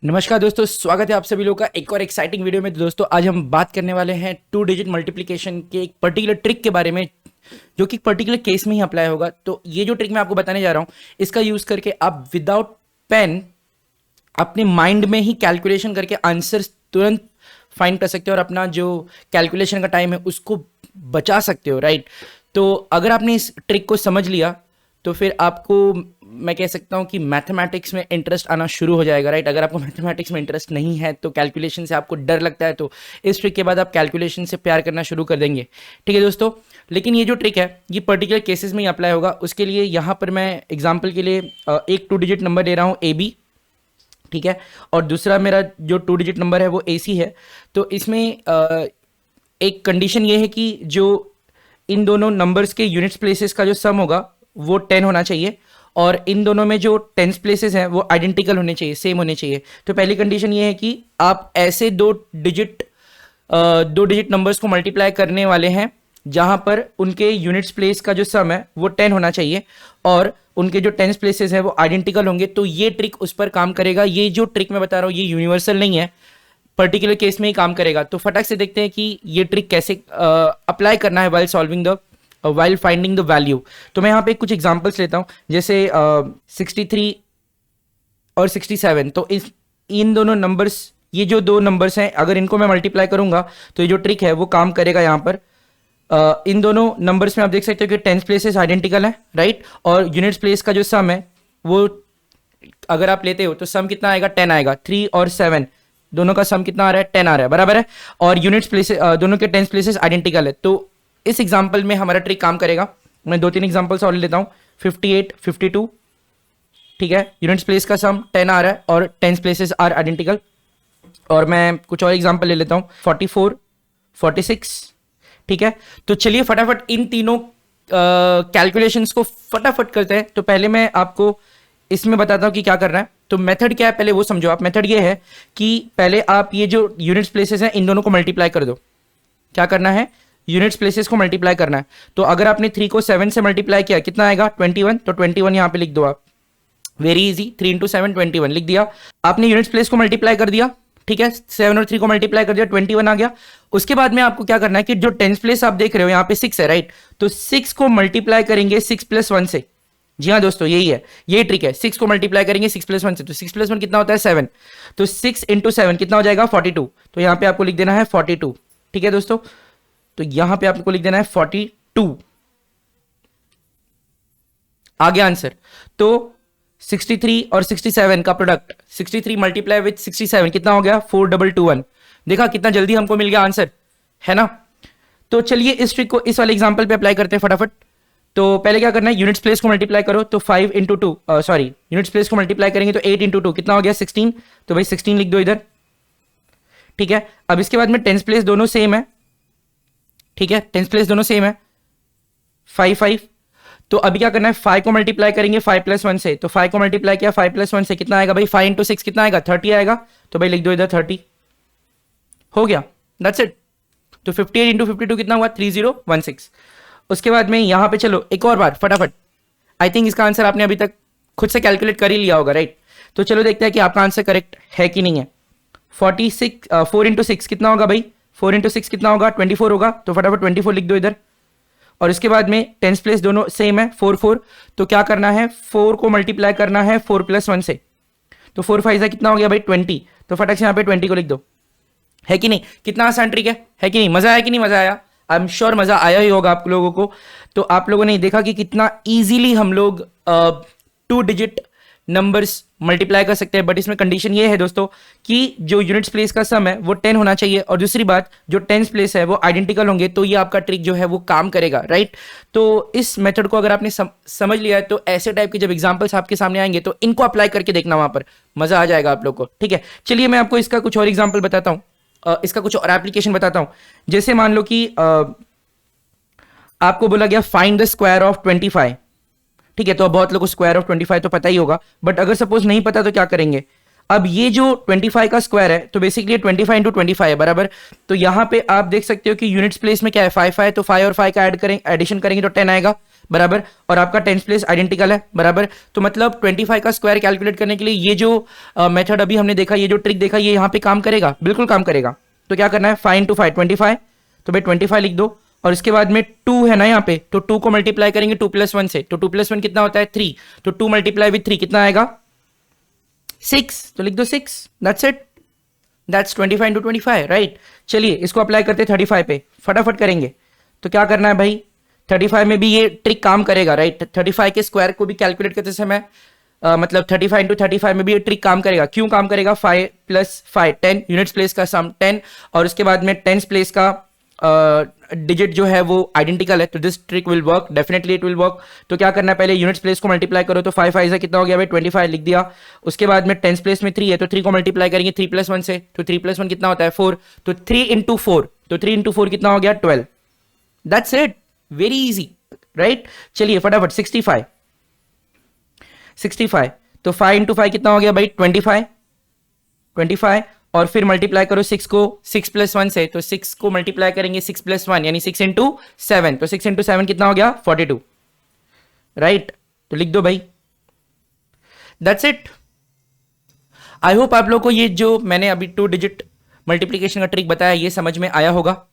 नमस्कार दोस्तों, स्वागत है आप सभी लोगों का एक और एक्साइटिंग वीडियो में। दोस्तों आज हम बात करने वाले हैं 2 डिजिट मल्टीप्लिकेशन के एक पर्टिकुलर ट्रिक के बारे में, जो कि पर्टिकुलर केस में ही अप्लाई होगा। तो ये जो ट्रिक मैं आपको बताने जा रहा हूँ, इसका यूज करके आप विदाउट पेन अपने माइंड में ही कैलकुलेशन करके आंसर तुरंत फाइंड कर सकते हो और अपना जो कैलकुलेशन का टाइम है उसको बचा सकते हो, राइट। तो अगर आपने इस ट्रिक को समझ लिया तो फिर आपको मैं कह सकता हूँ कि मैथमेटिक्स में इंटरेस्ट आना शुरू हो जाएगा, राइट। अगर आपको मैथमेटिक्स में इंटरेस्ट नहीं है तो कैलकुलेशन से आपको डर लगता है, तो इस ट्रिक के बाद आप कैलकुलेशन से प्यार करना शुरू कर देंगे, ठीक है दोस्तों। लेकिन ये जो ट्रिक है ये पर्टिकुलर केसेस में ही अप्लाई होगा। उसके लिए यहाँ पर मैं एग्जाम्पल के लिए एक 2 डिजिट नंबर ले रहा हूँ AB, ठीक है, और दूसरा मेरा जो 2 डिजिट नंबर है वो AC है। तो इसमें एक कंडीशन ये है कि जो इन दोनों नंबर्स के यूनिट्स प्लेसेस का जो सम होगा वो 10 होना चाहिए, और इन दोनों में जो टेंस प्लेसेस हैं वो आइडेंटिकल होने चाहिए, सेम होने चाहिए। तो पहली कंडीशन ये है कि आप ऐसे दो डिजिट नंबर्स को मल्टीप्लाई करने वाले हैं जहां पर उनके यूनिट्स प्लेस का जो सम है वो 10 होना चाहिए और उनके जो टेंस प्लेसेस हैं वो आइडेंटिकल होंगे। तो ये ट्रिक उस पर काम करेगा। ये जो ट्रिक मैं बता रहा हूँ ये यूनिवर्सल नहीं है, पर्टिकुलर केस में ही काम करेगा। तो फटाक से देखते हैं कि ये ट्रिक कैसे अप्लाई करना है वाइल फाइंडिंग द वैल्यू। तो मैं यहाँ पे कुछ एग्जांपल्स लेता हूँ, जैसे 63 और 67। तो इन दोनों नंबर्स, ये जो दो नंबर्स हैं, अगर इनको मैं मल्टीप्लाई करूंगा तो ये जो ट्रिक है वो काम करेगा। यहाँ पर इन दोनों नंबर्स में आप देख सकते हो कि टेंस प्लेसेस आइडेंटिकल है, राइट, और यूनिट्स प्लेस का जो सम है वो अगर आप लेते हो तो सम कितना आएगा, 10 आएगा। 3 और 7 दोनों का सम कितना आ रहा है, 10 आ रहा है, बराबर है। और यूनिट्स प्लेसेस दोनों के टेंस प्लेसेस आइडेंटिकल है। तो इस एग्जाम्पल में हमारा ट्रिक काम करेगा। मैं 2-3 एग्जाम्पल्स और लेता हूं। 58, 52, ठीक है, यूनिट्स प्लेस का सम 10 आ रहा है और टेंस प्लेसेस आर आइडेंटिकल। और मैं कुछ और एग्जाम्पल ले लेता हूं, 44, 46, ठीक है। तो चलिए फटाफट इन तीनों कैलकुलेशंस को फटाफट करते हैं। तो पहले मैं आपको इसमें बताता हूं कि क्या करना है। तो मेथड क्या है पहले वो समझो आप। मेथड ये है कि पहले आप ये जो यूनिट्स प्लेसेस हैं इन दोनों को मल्टीप्लाई कर दो। क्या करना है, यूनिट्स प्लेसेस को मल्टीप्लाई करना है। तो अगर आपने 3 को 7 से मल्टीप्लाई किया कितना आएगा, 21। तो 21 यहां पे लिख दो आप, वेरी इजी। 3 × 7 21 लिख दिया। आपने यूनिट्स प्लेस को मल्टीप्लाई कर दिया, ठीक है, 7 और 3 को मल्टीप्लाई कर दिया, 21 आ गया। उसके बाद में आपको क्या करना है कि जो टेंस प्लेस आप देख रहे हो यहाँ पे 6 है, राइट। तो 6 को मल्टीप्लाई करेंगे 6 + 1 से। जी हाँ दोस्तों, यही है, यही ट्रिक है। 6 को मल्टीप्लाई करेंगे 6 + 1 से। तो 6 + 1 कितना होता है, 7। तो 6 × 7 कितना हो जाएगा, 42। तो यहाँ पे आपको लिख देना है 42, ठीक है दोस्तों। तो यहां पे आपको लिख देना है 42, आ गया आंसर। तो 63 और 67 का प्रोडक्ट, 63 मल्टीप्लाई विथ 67 कितना हो गया, 4221। देखा कितना जल्दी हमको मिल गया आंसर, है ना। तो चलिए इस ट्रिक को इस वाले एग्जांपल पे अप्लाई करते हैं फटाफट। तो पहले क्या करना है, यूनिट्स प्लेस को मल्टीप्लाई करो। तो 5 × 2 सॉरी, यूनिट्स प्लेस को मल्टीप्लाई करेंगे तो 8 × 2 कितना हो गया, 16। तो भाई 16 लिख दो इधर, ठीक है। अब इसके बाद में टेंस प्लेस दोनों सेम है, ठीक है, टेंस प्लेस दोनों सेम है, 5 5। तो अभी क्या करना है, 5 को मल्टीप्लाई करेंगे 5 + 1 से। तो 5 को मल्टीप्लाई किया 5 + 1 से कितना आएगा भाई, 5 × 6 कितना आएगा, 30 आएगा। तो भाई लिख दो इधर 30, हो गया, दैट्स इट। तो 58 × 52 कितना हुआ, 3016। उसके बाद में यहां पे चलो एक और बार फटाफट। आई थिंक इसका आंसर आपने अभी तक खुद से कैलकुलेट कर ही लिया होगा, राइट। तो चलो देखते हैं कि आपका आंसर करेक्ट है कि नहीं है। 46 4 × 6 कितना होगा भाई, 4 × 6 कितना होगा, 24 होगा। तो फटाफट 24 लिख दो इधर। और इसके बाद में टेंस प्लेस दोनों सेम है, 4 4। तो क्या करना है, 4 को मल्टीप्लाई करना है 4 + 1 से। तो 4 5 कितना हो गया भाई, 20। तो फटाक से यहाँ पे 20 को लिख दो, है कि नहीं। कितना आसान ट्रिक है कि नहीं। मजा आया कि नहीं, मजा आया। आई एम श्योर मजा आया ही होगा आप लोगों को। तो आप लोगों ने देखा कि कितना इजीली हम लोग 2 डिजिट नंबर्स मल्टीप्लाई कर सकते हैं। बट इसमें कंडीशन ये है दोस्तों कि जो यूनिट्स प्लेस का सम है वो 10 होना चाहिए, और दूसरी बात जो टेंस प्लेस है वो आइडेंटिकल होंगे। तो ये आपका ट्रिक जो है वो काम करेगा, राइट। तो इस मेथड को अगर आपने समझ लिया है तो ऐसे टाइप के जब एग्जांपल्स आपके सामने आएंगे तो इनको अप्लाई करके देखना, वहां पर मजा आ जाएगा आप लोग को, ठीक है। चलिए मैं आपको इसका कुछ और एग्जाम्पल बताता हूं, इसका कुछ और एप्लीकेशन बताता हूं। जैसे मान लो कि आपको बोला गया फाइंड द स्क्वायर ऑफ 25, ठीक है। तो अब बहुत लोगों को स्क्वायर ऑफ 25 तो पता ही होगा, बट अगर सपोज नहीं पता तो क्या करेंगे। अब ये जो 25 का स्क्वायर है तो बेसिकली 25 × 25 है, बराबर। तो यहां पे आप देख सकते हो कि यूनिट्स प्लेस में क्या है, 5 5। तो 5 और 5 का एडिशन करेंगे तो 10 आएगा, बराबर, और आपका टेंस प्लेस आइडेंटिकल है, बराबर। तो मतलब 25 का स्क्वायर कैलकुलेट करने के लिए ये जो मेथड अभी हमने देखा, ये जो ट्रिक देखा, ये यहाँ पे काम करेगा, बिल्कुल काम करेगा। तो क्या करना है, 5 इंटू 5 25, तो भाई 25 लिख दो, और इसके बाद में 2 है ना यहाँ पे, तो 2 को मल्टीप्लाई करेंगे 2 + 1 से, तो 2 + 1 कितना होता है 3, तो 2 मल्टीप्लाई विथ 3 कितना आएगा 6, तो लिख दो 6, that's it, that's 25 into 25, right. चलिए इसको अप्लाई करते हैं 35 पे, फटाफट करेंगे। तो क्या करना है भाई, 35 में भी ये ट्रिक काम करेगा, राइट। 35 के स्क्वायर को भी कैलकुलेट करते समय मतलब 35 इंटू 35 में भी ये ट्रिक काम करेगा। क्यों काम करेगा, 5 + 5 10, यूनिट्स प्लेस का सम 10, और उसके बाद में टेंस प्लेस का डिजिट जो है वो आइडेंटिकल है, तो this trick will work, definitely it will work. तो क्या करना है, पहले यूनिट्स प्लेस को मल्टीप्लाई करो, तो 5 5 कितना हो गया भाई 25 लिख दिया। उसके बाद में टेंस प्लेस में 3 है, तो 3 को मल्टीप्लाई करेंगे 3 + 1 से, तो 3 + 1 कितना होता है 4, तो 3 इंटू 4, तो 3 इंटू 4 कितना हो गया 12, that's it, very easy, right. चलिए फटाफट 65, तो 5 इंटू 5 कितना हो गया भाई 25, और फिर मल्टीप्लाई करो 6 को 6 + 1 से, तो 6 को मल्टीप्लाई करेंगे 6 + 1 यानी 6 इंटू 7, तो 6 इंटू 7 कितना हो गया 42, राइट। तो लिख दो भाई, दैट्स इट। आई होप आप लोग को ये जो मैंने अभी 2 डिजिट मल्टीप्लीकेशन का ट्रिक बताया ये समझ में आया होगा।